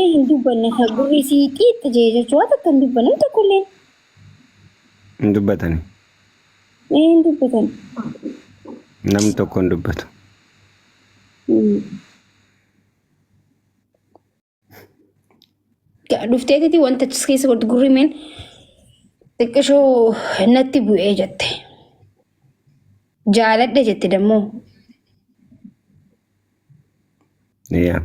Hindu banna gurri siitii tajaajila waan akka hindu banna tokkollee. Hindu batani. Hindu batan. Namni tokko hindu batu. Dhufteetiti wanta keessa godhu gurri meen xiqqishoo natti bu'ee jette. Jaaladha jette dammoo. Yeah.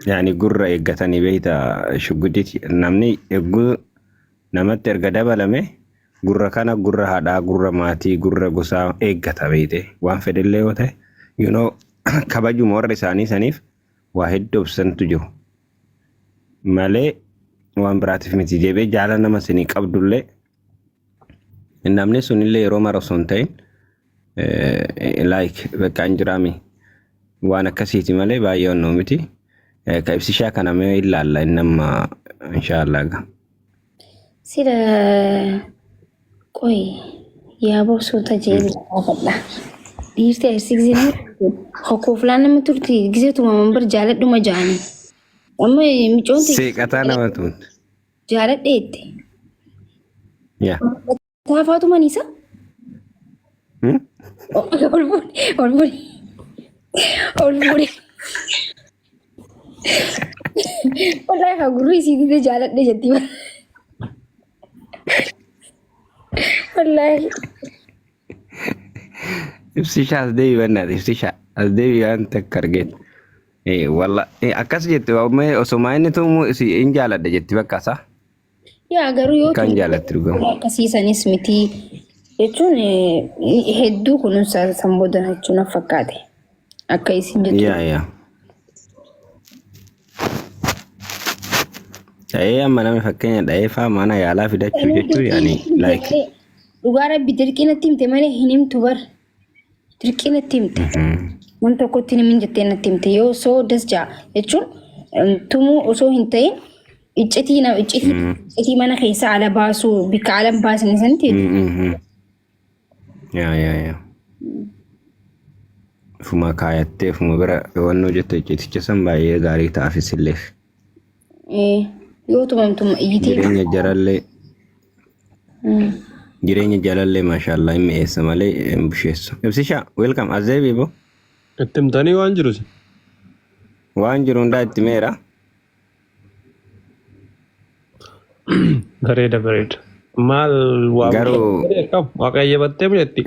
Yani gurra eeggatanii beekta shuggudditi namni eeguu namatti erga dabalame gurra kana gurra haadhaa gurra maatii gurra gosaa eeggata beekte waan fedhillee yoo ta'e you know kabajuma warra isaanii saniif waa hedduu obsantu jiru malee waan biraatiif miti jeebee jaala nama sinii qabdullee namni sunillee yeroo mara osoo hin ta'in like bakka hin jiraami waan akkasiiti malee baay'ee onnoo miti. Ibsishaa kana mee ilaalla innama inshallah ga sida qoy yaaboo suuta jeeli afadha dhiirti aysigzina hokoflaan nama turti gizeetuma mambar jaaladhuma jaani amma micoonti seeqataa nama tuun jaaladheette yaa taafaatu maniisa olbuuri wallahi ka gurri siitii jaaladhe jetti wallahi ibsishaa as deebi bannaati ibsishaa as deebi waan takka argeet walla akkas jetti waamee osoma inni tumu hin jaaladhe jetti bakka isaa yaa garuu yoo kan jaalatti dhugamu akkasiisanis miti jechuun hedduu kunuunsa samboodan jechuun fakkaate akka isin jettu yaa amma nama fakkeenya dhaeefaa mana yaalaa fidachuu jechuun yaani like dhugaa rabbi dirqinatti himte malee hin himtu bar dirqinatti himte wanta tokkotti himin jettee natti himte yoo soo das jaa jechuun tumuu osoo hin ta'in iccitii mana keessa ala baasuu bikka ala baasne santi yaa fuma kaayattee fuma bira wannoo jette icciticha san baay'ee gaarii ta'afisillee yoo tumamtuma iyyitee jireenya jalallee maashaallah hin mi'eessa malee hin busheessu. Ibsishaa welcome azeebi bo ittimtanii waan jirus waan jiru hundaa itti meera bareeda maal waa garuu waaqayyo battee buletti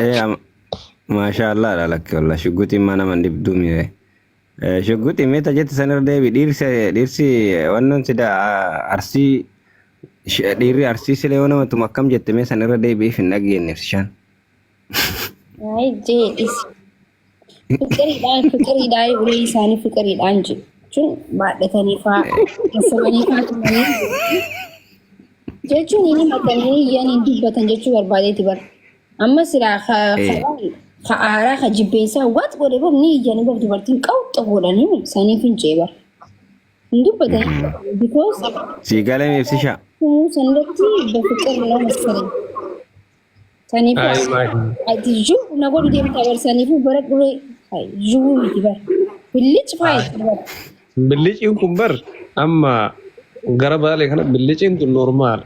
maashaallah lakke walla shuggutiin mana man dibduu mi'ee shugguti meta jette sanir deebi dhiirsi wannan sida arsii dhiirri arsii silee yoo namatu makkam jette mee sanirra deebiif hin dhageenye ibsishaan ay jeedhis fikiriidhaan ulee isaanii fikiriidhaan jechuun baadhatanii faa keessamanii faatumanii jechuun inni makanii iyyaan hin dubbatan jechuu barbaadeeti bar amma silaa Ka'aaraa ka jibbeessaa waat godhe bob ni iyyanii bob dubartiin qawxa godhanii saniif hin jeebar hin dubbatan because sii galee ibsishaa sanirratti bafiqar lama sare saniif ati juu na godhu deemta bar saniif bara dure juu miti bar billichi faayit bar billiciin kun bar amma gara baalee kana billiciin tun normaal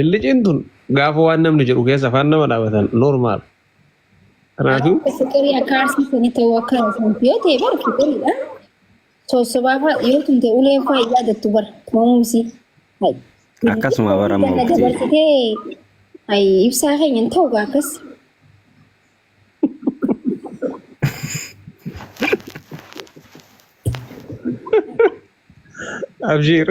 billiciin tun gaafa waan namni jedhu keessa afaan nama dhaabatan normaal Ratu? Fikiri akarsi sani tawakkal santiyo te bar fikiri da. So sabafa yo tunte ulen fa ya da tubar tumusi. Hai. Akkasuma bara mu. Ai ibsa hanyan tauga kas. Abshir.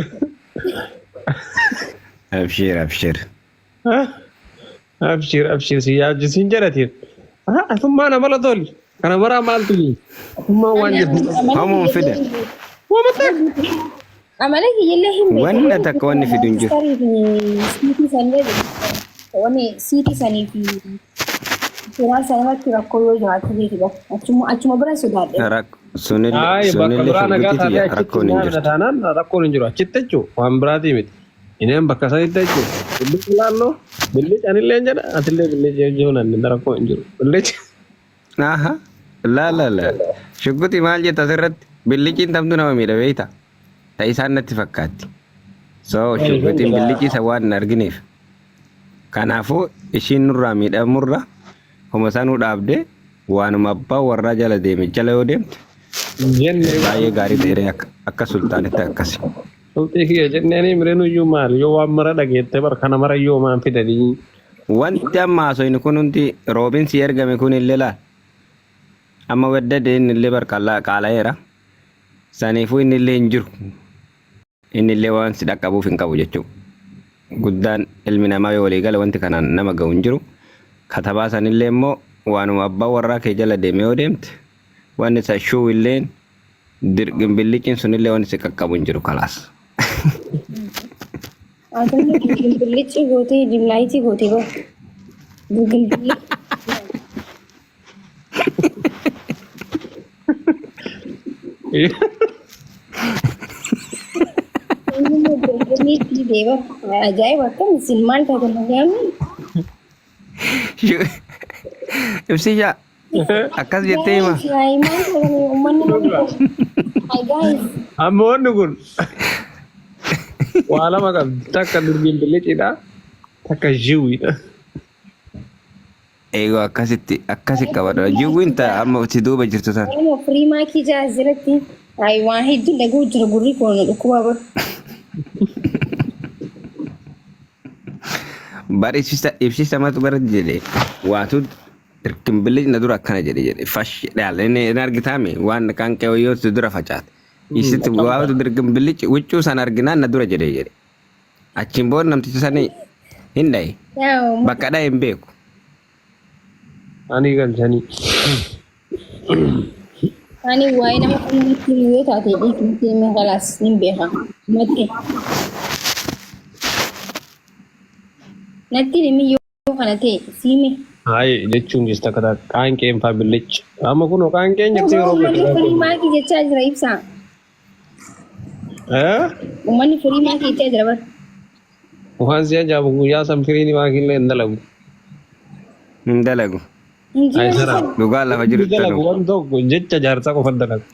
Abshir siyaji sinjaratir. Asumma na mala tol kana bara mal tuli asumma wanje hamu fide amale ki yelle himbe wanda takoni fidunju siti sani fi kira sana kira koyo jaati diga achuma bara sodaadhee sunil fiditi rakko ninjiro achittechu waan biraati miti inen bakka sanittechu billallo billi anille njada atille billi jejonan darakko injiru billi aha la shugguti maal jetta sirratti billiqiin tamtu nama miidha beeyta isaan natti fakkaatti. So shugguxiin billiqiisa waan argineef. Kanaafuu ishiin nurraa miidhamurra homa sanuu dhaabdee waanuma abbaa warraa jala deeme jala yoo deemte baay'ee gaarii ta'ee akka sultaanitti akkasi. Sultii kiyya jennee mireenuyyuu maal yoo waan mara dhageette bar kana mara yoo maan fidanii. Wanti amma haasofni kun hundi roobinsi ergame kun illee laal. Amma weddade inni illee bar qaala'eera. Saniifuu inni illee hin jiru. Inni illee waan si dhaqqabuuf hin qabu jechuudha. Guddaan ilmi namaa yoo walii gala wanti kanaan nama ga'u hin jiru. Katabaa sanillee immoo waanuma abbaa warraa kee jala deeme yoo deemte wanni isa shuu illeen dirqimbilliqiin sunillee wanni si qaqqabu hin jiru kalaas. Adanya dirqimbilliqi gootee jimlaayitii gootee baa. Dirqimbilliqi. Ini dewa ajaib kan silman ka kan Ibsaan ya akkas jettee hima. Ammoo nugun waa lama qabdi takka dirqimbilliqiidha takka jiwiidha. Eego akkasitti qabadha. Jiwiin ta'a amma si duuba jirtu sana. Amma firii maakii jaazirratti waan hedduu dhaguu jira gurri koonu dhukkuba bar. Bar ibsisa matu bar jedhe waatu dirqimbilliqi na dura akkana jedhe fash dhaal inni argitame waan kan qeeyyoo si dura facaate. Isitti waatu dirqimbilliqi huccuu san arginaan na dura jedhe. Achiin booda namtichi sanii hin dhaye. Bakka dhaye hin beeku. Ani galchanii. Ani waa'ee nama kamitti yoo taate dhiibbee meeqalaas hin beeka. Natti dhimmi yoo kana ta'e siime. Hayi jechuun jista kata qaanqeen faa billichi. Amma kunoo qaanqeen jirti yeroo Uummanni firii maakii jechaa jira Ibsaan. Uummanni firii maakii jechaa jira bar. Waan si ajaa'ibu guyyaa san firiin maakii illee hin dalagu. Hin dalagu. Aysara. Dhugaa lafa jiru dalagu waan tokko jecha jaarsaa qofa dalagu.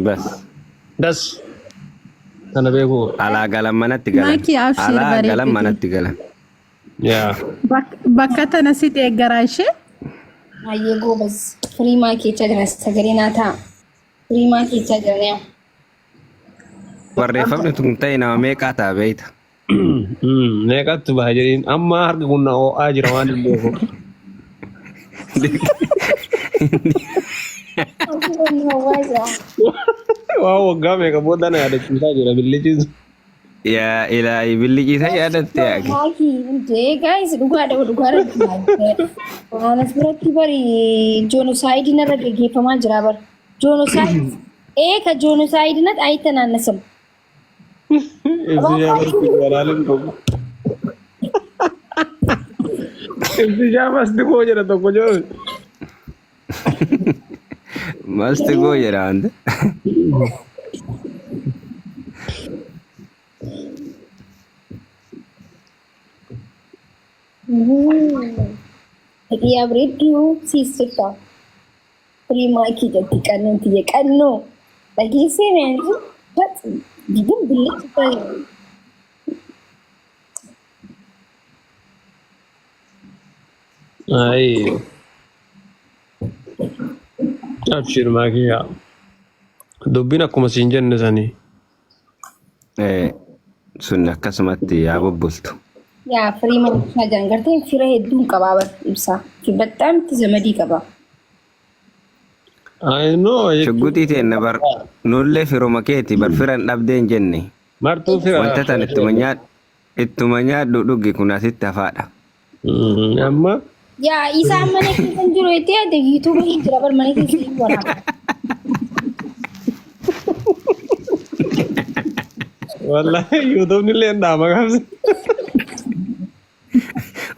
Bas. Das. Kana beeku. Alaa galan manatti galan. Alaa galan manatti galan. Yaa. Bakka tana si deeggaraa ishee. Hayyee goobas firii maakii jechaa jira sagalee naa ta'a. Firii maakii jechaa jira yaa. Barreeffamni tun ta'e nama meeqaa ta'a beeyta. Meeqatti baha jedhiin amma harka kun na ho'aa jira waan hin beeku. Waa waggaa meeqa booda na yaadachiisaa jira billichiisu. Yaa ilaahi billichiisa yaadatte yaaqi. Maakii guys dhugaadha. Waan as biratti bari joonosaayidiin irra gaggeeffamaa jira bar. Joonosaayid ka joonosaayidin ayita naannasam. Ibsaan masti koo jedha tokko jiru. Masti koo jedha ante. Hadiyaa bareedduu siisifta. Firii maakii jatti qannoon tiyya qannoo. Dhageessee meentu digin billichi ta'e. Ay. Abshir maakii yaa. Dubbiin akkuma siin jenne sanii. Sun akkasumatti yaa bubbultu. Yaa firii maakii jiran garteen fira hedduun qabaa bar ibsaa. Bexxaam itti zamadii qabaa. I know. Shugguxii teenna bar nullee firuma keeti bar firan dhabdeen jenne. Martuu fira. Wanta tan ittuma nyaadhu dhuggi kun asitti hafaadha. Amma. Yaa isaan mana keessa jiru itti yaadde yuutuuba hin jira bar mana keessa hin waraaba. Wallahi yuutuubni illee hin dhaama gaafsa.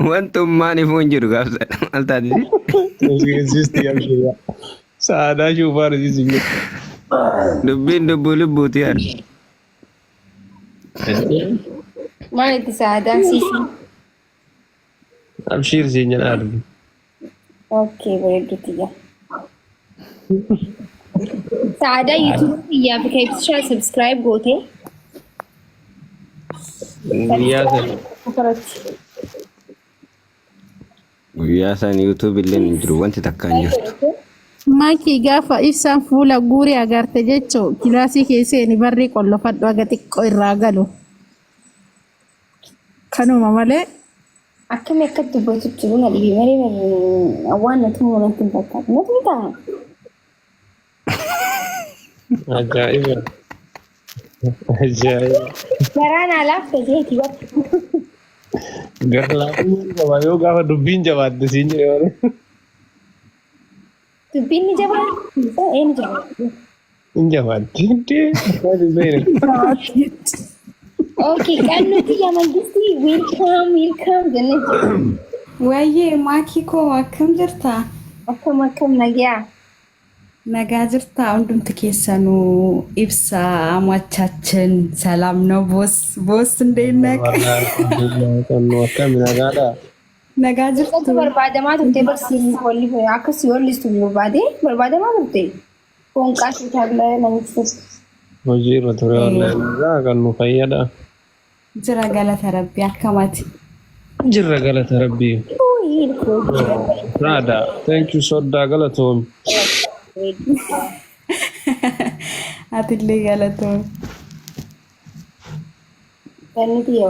Wantummaan ifuu hin jiru gaafsa. Maal taatisi? Sisti abshir. Saadaa shuufaan isiisin jiru. Dubbiin dubbuu lubbuuti yaa. Maal itti saadaan siisi? Abshir siin jedha argi. Okay, bareedduuti yaa. Saada YouTube ya fi kai subscribe gote. Guyyaa san YouTube illee hin jiru wanti takka hin jirtu. Maakii gaafa ibsaan fuula guurii agarte jechuun kilaasii keessee ni barrii qollofadhu aga xiqqoo irraa galu. Kanuma malee. Akkami akka dubbatu jiru na dhibe malee waan natti mul'atu hin fakkaatu. Natti ta'a. Ajaa'iba. Ajaa'iba. Garaan alaaf ta'eeti bakka. Garlaafuu qaba yoo gaafa dubbiin jabaatte siin jedhee. Dubbiin ni jabaatti. Ni jabaatti. Hin jabaatti. Okay, kan nuti ya mangisti welcome jennee. Wayyee maakii koo akkam jirta? Akkam nagaa. Nagaa jirta hundumti keessanuu ibsaa ሟቻችን ሰላም ነው ቦስ እንዴት ነህ? Nagaa jirtu. Wanti barbaadamaa turte barsiisni walli akkasii wallistu barbaadamaa turte. Foonqaa fi taabila namichi. Hojii irra ture wallee kan nu fayyada. Jira galata rabbii akkamaati. Jirra galata rabbii. Nada, thank you Sodaa galatoom. Atillee galatoom. Gannitii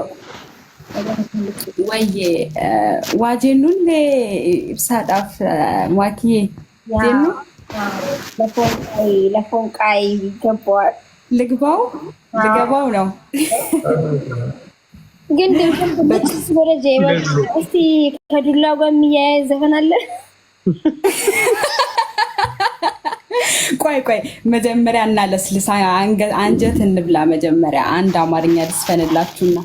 Wayyee waa jennuunlee ibsaadhaaf maakii jennu lafoon qaayii gabbaa. Ligabaው ነው ግን በጭስ ወደ ጀይባ እስቲ ከዱላው ጋር የሚያያዝ ዘፈን አለ። ቆይ መጀመሪያ እናለስልሳ አንጀት እንብላ። መጀመሪያ አንድ አማርኛ ልስፈንላችሁና